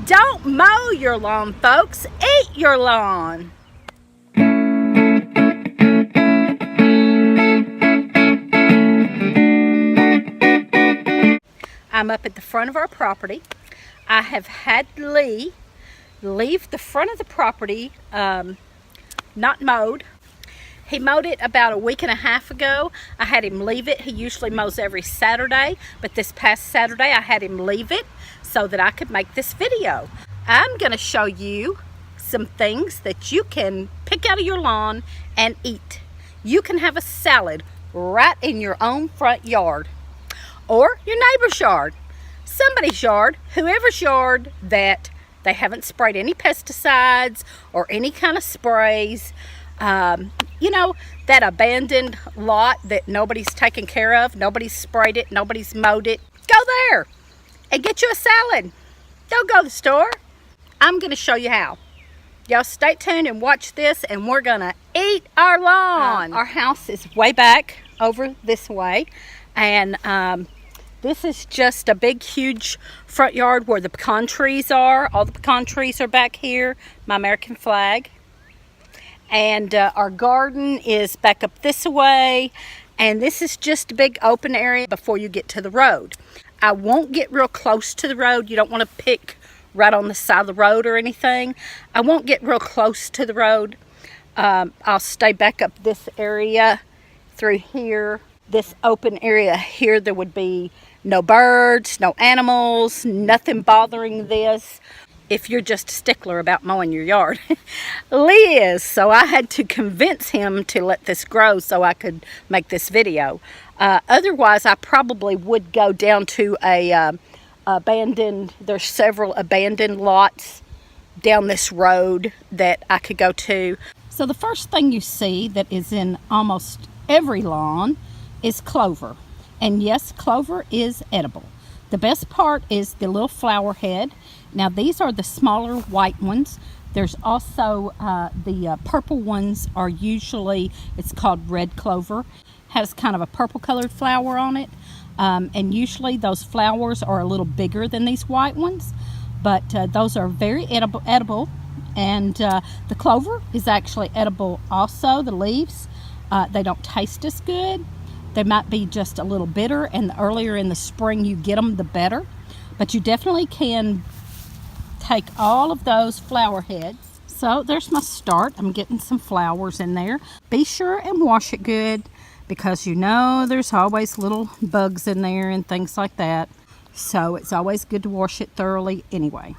Don't mow your lawn, folks. Eat your lawn. I'm up at the front of our property. I have had Lee leave the front of the property not mowed. He mowed it about a week and a half ago. I had him leave it. He usually mows every Saturday, but this past Saturday I had him leave it so that I could make this video. I'm going to show you some things that you can pick out of your lawn and eat. You can have a salad right in your own front yard or your neighbor's yard, somebody's yard, whoever's yard that they haven't sprayed any pesticides or any kind of sprays. You know, that abandoned lot that nobody's taken care of, nobody's sprayed it, nobody's mowed it. Go there and get you a salad. Don't go to the store. I'm going to show you how. Y'all stay tuned and watch this, and we're going to eat our lawn. Our house is way back over this way, and this is just a big, huge front yard where the pecan trees are. All the pecan trees are back here, my American flag. And our garden is back up this way, and this is just a big open area before you get to the road. I won't get real close to the road. You don't want to pick right on the side of the road or anything. I won't get real close to the road. I'll stay back up this area through here. This open area here, there would be no birds, no animals, nothing bothering this. If you're just a stickler about mowing your yard. Lee is, so I had to convince him to let this grow so I could make this video. Otherwise, I probably would go down to a there's several abandoned lots down this road that I could go to. So the first thing you see that is in almost every lawn is clover. And yes, clover is edible. The best part is the little flower head. Now these are the smaller white ones. There's also the purple ones are usually, it's called red clover. Has kind of a purple colored flower on it. And usually those flowers are a little bigger than these white ones. But those are very edible. And the clover is actually edible also, the leaves. They don't taste as good. They might be just a little bitter, and the earlier in the spring you get them, the better. But you definitely can take all of those flower heads. So there's my start. I'm getting some flowers in there. Be sure and wash it good, because you know there's always little bugs in there and things like that. So it's always good to wash it thoroughly anyway.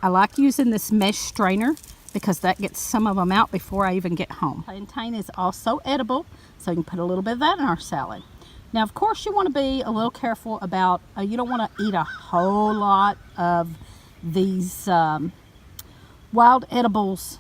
I like using this mesh strainer because that gets some of them out before I even get home. Plantain is also edible, so you can put a little bit of that in our salad. Now, of course, you want to be a little careful about, you don't want to eat a whole lot of these wild edibles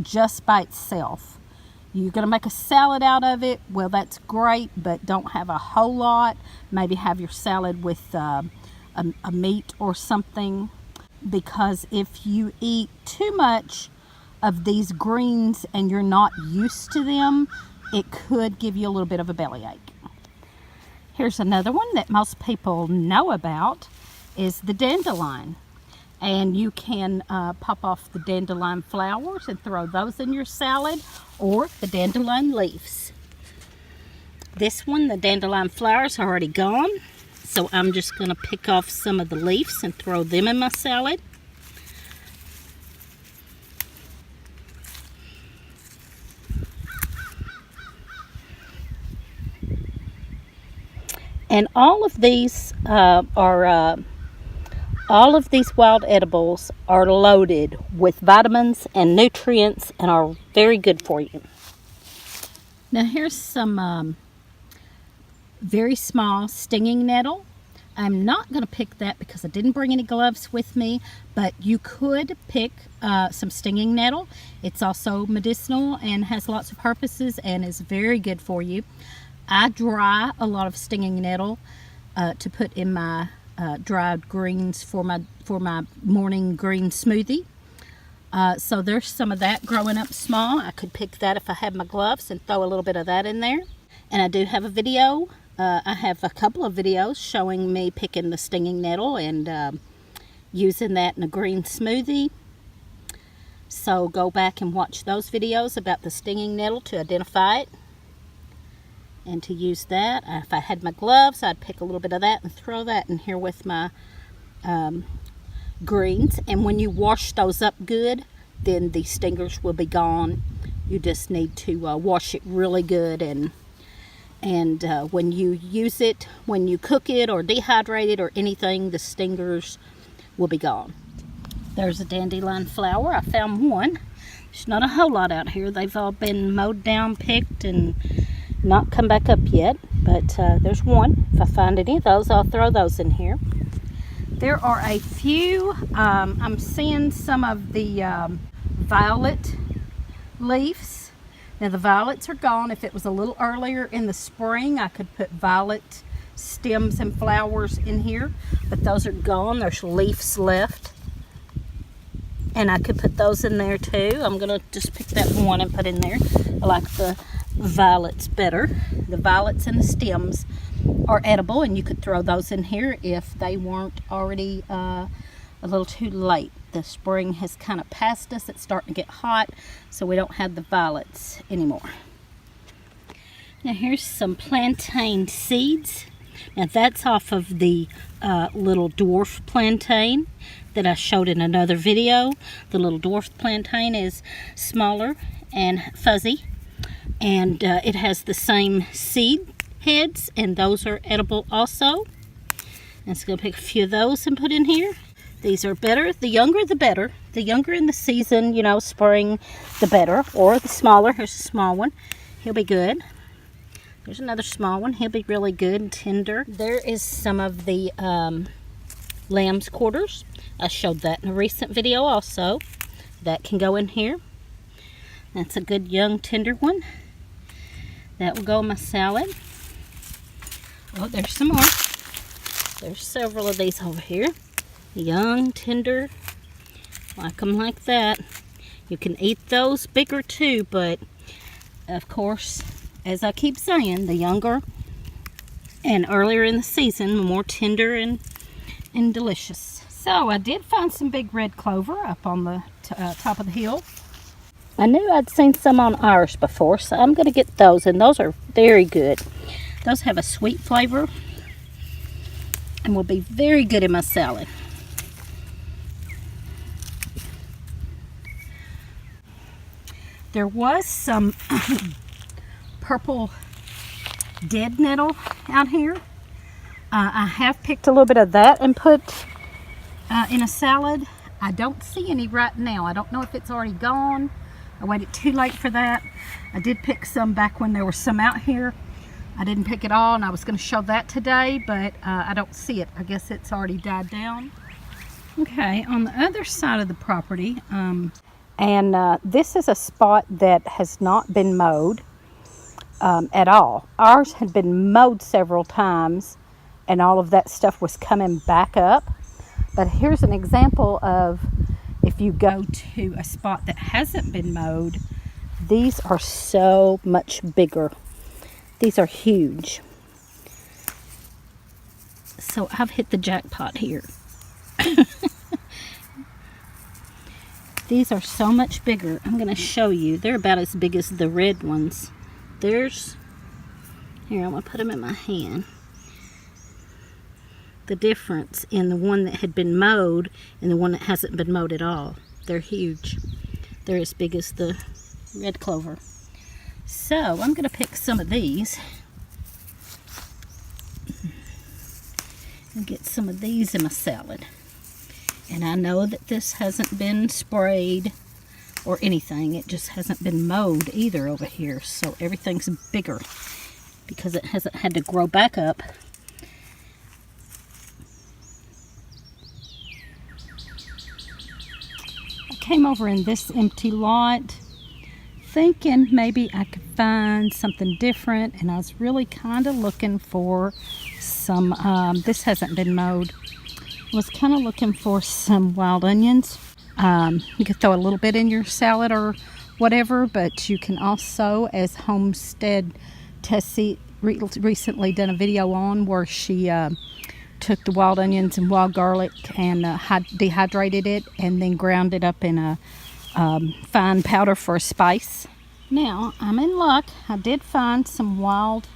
just by itself. You're going to make a salad out of it. Well, that's great, but don't have a whole lot. Maybe have your salad with a meat or something, because if you eat too much of these greens and you're not used to them, it could give you a little bit of a bellyache. Here's another one that most people know about, is the dandelion. And you can pop off the dandelion flowers and throw those in your salad, or the dandelion leaves. This one, the dandelion flowers are already gone, so I'm just going to pick off some of the leaves and throw them in my salad. And all of these all of these wild edibles are loaded with vitamins and nutrients and are very good for you. Now here's some very small stinging nettle. I'm not going to pick that because I didn't bring any gloves with me, but you could pick some stinging nettle. It's also medicinal and has lots of purposes and is very good for you. I dry a lot of stinging nettle to put in my dried greens for my morning green smoothie. So there's some of that growing up small. I could pick that if I had my gloves and throw a little bit of that in there. And I do have a video. I have a couple of videos showing me picking the stinging nettle and using that in a green smoothie. So go back and watch those videos about the stinging nettle to identify it and to use that. If I had my gloves, I'd pick a little bit of that and throw that in here with my greens. And when you wash those up good, then the stingers will be gone. You just need to wash it really good, and when you use it, when you cook it or dehydrate it or anything, the stingers will be gone. There's a dandelion flower. I found one. There's not a whole lot out here. They've all been mowed down, picked, and not come back up yet. But there's one. If I find any of those, I'll throw those in here. There are a few. I'm seeing some of the violet leaves. Now the violets are gone. If it was a little earlier in the spring, I could put violet stems and flowers in here. But those are gone. There's leaves left. And I could put those in there too. I'm going to just pick that one and put in there. I like the violets better. The violets and the stems are edible, and you could throw those in here if they weren't already a little too late. The spring has kind of passed us. It's starting to get hot, so we don't have the violets anymore. Now here's some plantain seeds. Now that's off of the little dwarf plantain that I showed in another video. The little dwarf plantain is smaller and fuzzy, and it has the same seed heads, and those are edible also. I'm just going to pick a few of those and put in here. These are better. The younger the better. The younger in the season, you know, spring, the better. Or the smaller. Here's a small one. He'll be good. There's another small one. He'll be really good and tender. There is some of the lamb's quarters. I showed that in a recent video also. That can go in here. That's a good young tender one. That will go in my salad. Oh, there's some more. There's several of these over here. Young, tender. Like them like that. You can eat those bigger too, but of course, as I keep saying, the younger and earlier in the season, the more tender and delicious. So I did find some big red clover up on the top of the hill. I knew I'd seen some on ours before, so I'm going to get those, and those are very good. Those have a sweet flavor and will be very good in my salad. There was some purple dead nettle out here. I have picked a little bit of that and put in a salad. I don't see any right now. I don't know if it's already gone. I waited too late for that. I did pick some back when there were some out here. I didn't pick it all, and I was going to show that today, but I don't see it. I guess it's already died down. Okay, on the other side of the property, this is a spot that has not been mowed at all. Ours had been mowed several times, and all of that stuff was coming back up. But here's an example of if you go to a spot that hasn't been mowed, these are so much bigger. These are huge. So I've hit the jackpot here. These are so much bigger. I'm going to show you. They're about as big as the red ones. Here, I'm going to put them in my hand. The difference in the one that had been mowed and the one that hasn't been mowed at all. They're huge. They're as big as the red clover. So I'm going to pick some of these and get some of these in my salad. And I know that this hasn't been sprayed or anything. It just hasn't been mowed either over here. So everything's bigger because it hasn't had to grow back up. I came over in this empty lot thinking maybe I could find something different, and I was really kind of looking for some, this hasn't been mowed. I was kind of looking for some wild onions. You could throw a little bit in your salad or whatever, but you can also, as Homestead Tessie recently done a video on where she took the wild onions and wild garlic and dehydrated it and then ground it up in a fine powder for a spice. Now, I'm in luck. I did find some wild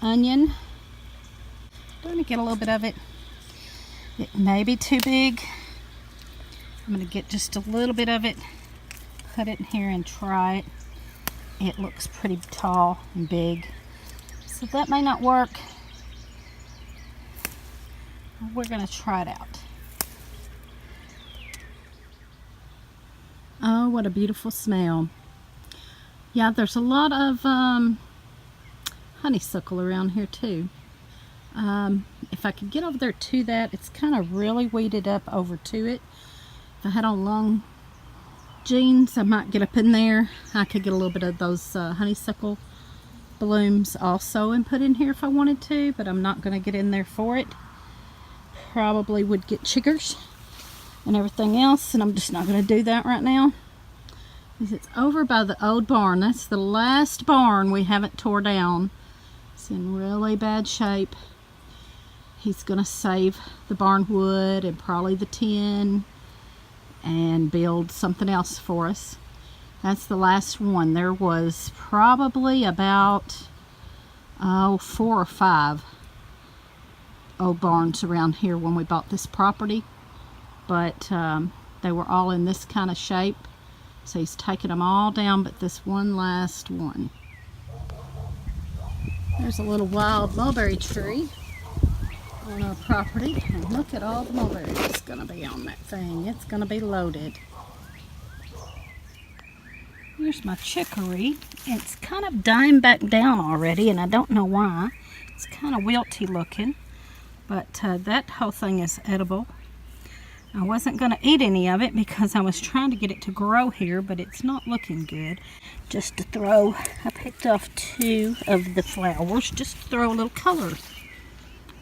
onion. I'm going to get a little bit of it. It may be too big. I'm going to get just a little bit of it, put it in here and try it. It looks pretty tall and big, so that may not work. We're going to try it out. Oh, what a beautiful smell. Yeah, there's a lot of honeysuckle around here too. If I could get over there to that, it's kind of really weeded up over to it. If I had on long jeans, I might get up in there. I could get a little bit of those honeysuckle blooms also and put in here if I wanted to, but I'm not going to get in there for it. Probably would get chiggers and everything else, and I'm just not going to do that right now. It's over by the old barn. That's the last barn we haven't tore down. It's in really bad shape. He's going to save the barn wood and probably the tin and build something else for us. That's the last one. There was probably about 4 or 5 old barns around here when we bought this property, but they were all in this kind of shape, so he's taken them all down but this one last one. There's a little wild mulberry tree on our property, and look at all the mulberries that's going to be on that thing. It's going to be loaded. Here's my chicory. It's kind of dying back down already, and I don't know why. It's kind of wilty looking, but that whole thing is edible. I wasn't going to eat any of it because I was trying to get it to grow here, but it's not looking good. Just to throw, I picked off 2 of the flowers just to throw a little color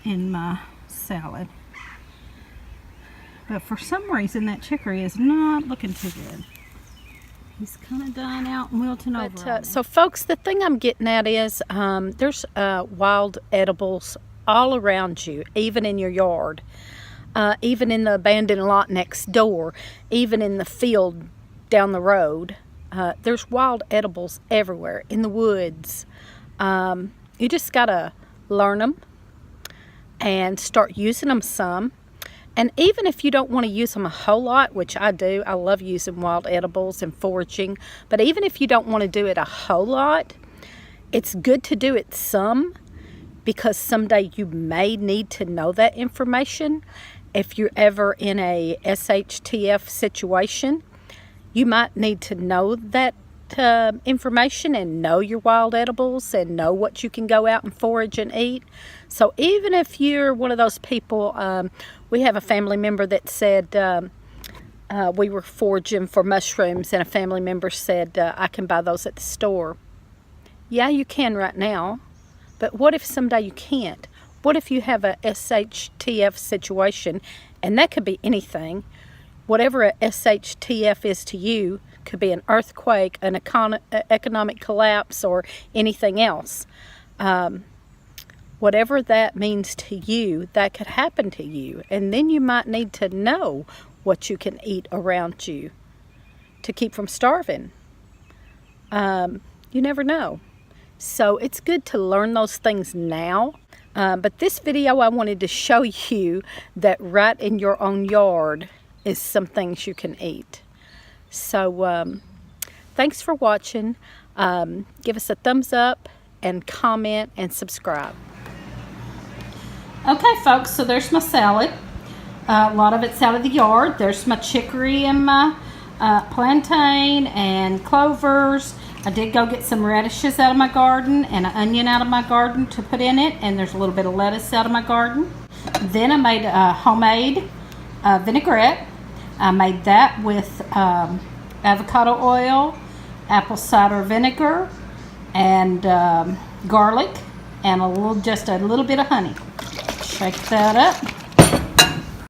in my salad. But for some reason that chicory is not looking too good. He's kind of dying out and wilting over. So folks, the thing I'm getting at is there's wild edibles all around you, even in your yard, even in the abandoned lot next door, even in the field down the road. There's wild edibles everywhere in the woods. You just gotta learn them and start using them some. And even if you don't want to use them a whole lot, which I do, I love using wild edibles and foraging, but even if you don't want to do it a whole lot, it's good to do it some, because someday you may need to know that information. If you're ever in a SHTF situation, you might need to know that information and know your wild edibles and know what you can go out and forage and eat. So even if you're one of those people, we have a family member that said we were foraging for mushrooms, and a family member said I can buy those at the store. Yeah, you can right now, but what if someday you can't? What if you have a SHTF situation, and that could be anything. Whatever a SHTF is to you could be an earthquake, an economic collapse, or anything else. Whatever that means to you, that could happen to you. And then you might need to know what you can eat around you to keep from starving. You never know. So it's good to learn those things now. But this video, I wanted to show you that right in your own yard is some things you can eat. So thanks for watching. Give us a thumbs up and comment and subscribe. Okay folks, so there's my salad. A lot of it's out of the yard. There's my chicory and my plantain and clovers. I did go get some radishes out of my garden and an onion out of my garden to put in it, and there's a little bit of lettuce out of my garden. Then I made a homemade vinaigrette. I made that with avocado oil, apple cider vinegar, and garlic, and just a little bit of honey. Shake that up.